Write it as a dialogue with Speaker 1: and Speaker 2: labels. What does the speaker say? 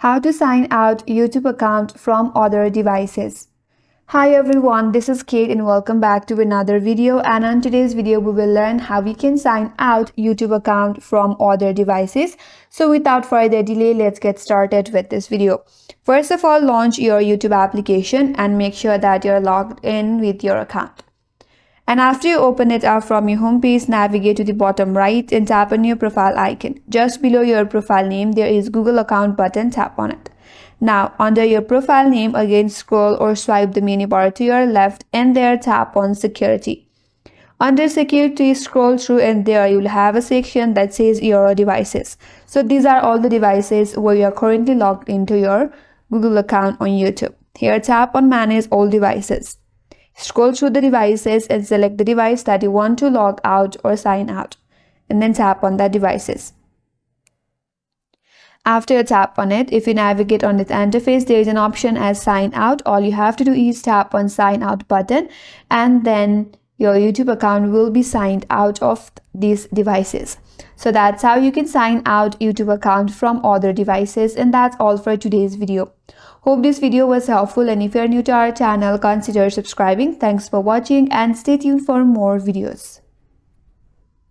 Speaker 1: How to sign out YouTube account from other devices. Hi everyone, this is Kate and welcome back to another video, and on today's video we will learn how we can sign out YouTube account from other devices. So without further delay, let's get started with this video. First of all, launch your YouTube application and make sure that you're logged in with your account. And after you open it up from your home page, navigate to the bottom right and tap on your profile icon. Just below your profile name, there is Google account button, tap on it. Now, under your profile name, again scroll or swipe the menu bar to your left and there tap on security. Under security, scroll through and there you'll have a section that says your devices. So these are all the devices where you are currently logged into your Google account on YouTube. Here tap on manage all devices. Scroll through the devices and select the device that you want to log out or sign out, and then tap on that devices. After you tap on it, if you navigate on its interface, there is an option as sign out. All you have to do is tap on sign out button and then your YouTube account will be signed out of these devices. So that's how you can sign out YouTube account from other devices, and that's all for today's video. Hope this video was helpful, and if you're new to our channel, consider subscribing. Thanks for watching and stay tuned for more videos.